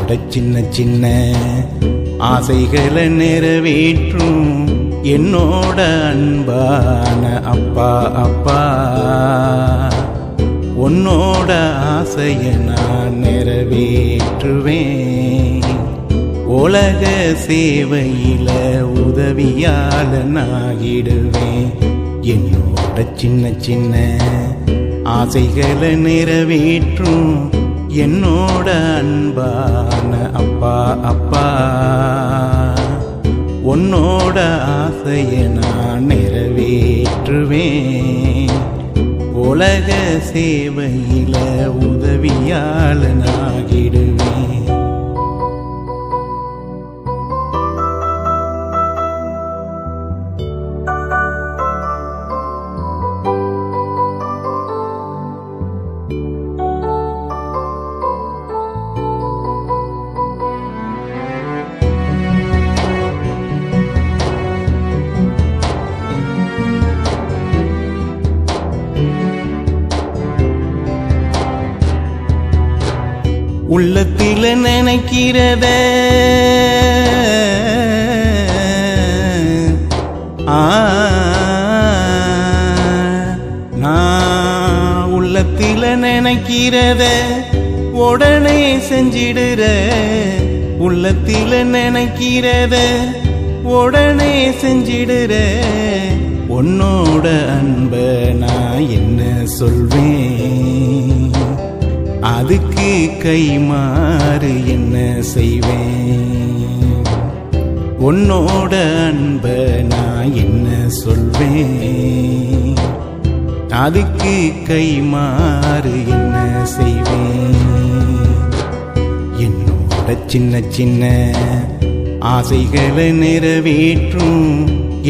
என்னோட சின்ன சின்ன ஆசைகளை நிறைவேற்றும் என்னோட அன்பான அப்பா அப்பா. உன்னோட ஆசையை நான் நிறைவேற்றுவேன். உலக சேவையில உதவியாளனாகிடுவேன். என்னோட சின்ன சின்ன ஆசைகளை நிறைவேற்றும் என்னோட அன்பான அப்பா அப்பா. உன்னோட ஆசையை நான் நிறைவேற்றுவேன். உலக சேவையில உதவியாளனாகிடுவேன். உள்ளத்தில நினைக்கிறத நான் உள்ளத்தில நினைக்கிறத உடனே செஞ்சிடுற. உள்ளத்தில நினைக்கிறத உடனே செஞ்சிடுற. உன்னோட அன்ப நான் என்ன சொல்வேன்? அதுக்கு கை மாறு என்ன செய்வேன்? உன்னோட அன்ப நான் என்ன சொல்வேன்? அதுக்கு கை மாறு என்ன செய்வேன்? என்னோட சின்ன சின்ன ஆசைகளை நிறைவேற்றும்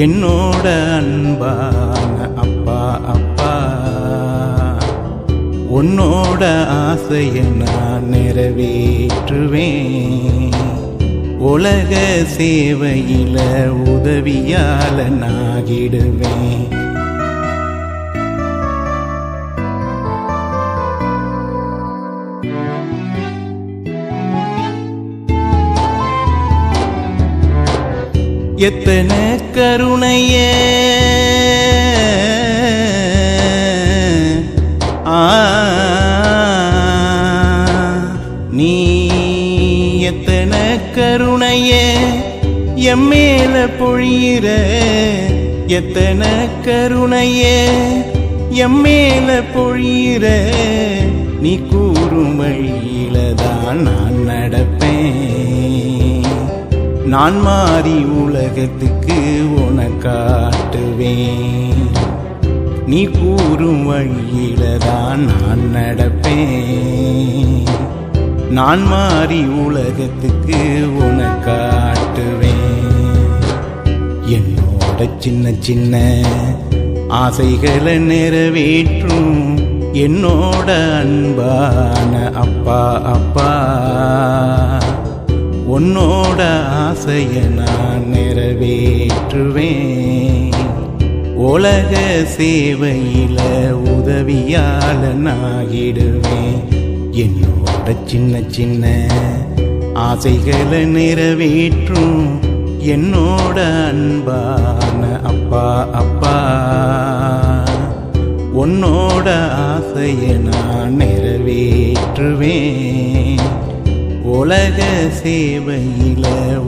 என்னோட அன்பான அப்பா அப்பா. உன்னோட ஆசையை நான் நிறைவேற்றுவேன். உலக சேவையில உதவியாளனாகிடுவேன். எத்தனை கருணையே நீ எத்தனை கருணையே எம்மேல பொழியிற. எத்தனை கருணையே எம்மேல பொழியிற. நீ கூறும் வழியில தான் நான் நடப்பேன். நான் மாறி உலகத்துக்கு உனக்காட்டுவேன். நீ கூறும் வழியில தான் நான் நடப்பேன். நான் மாறி உலகத்துக்கு உனக்காட்டுவேன். என்னோட சின்ன சின்ன ஆசைகளை நிறைவேற்றும் என்னோட அன்பான அப்பா அப்பா. உன்னோட ஆசையை நான் நிறைவேற்றுவேன். உலக சேவையில உதவியாளனாகிடுவேன். என்னோட சின்ன சின்ன ஆசைகளை நிறைவேற்றும் என்னோட அன்பான அப்பா அப்பா. உன்னோட ஆசையை நான் நிறைவேற்றுவேன். உலக சேவையில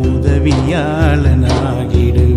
உதவியாளனாகிடுவேன்.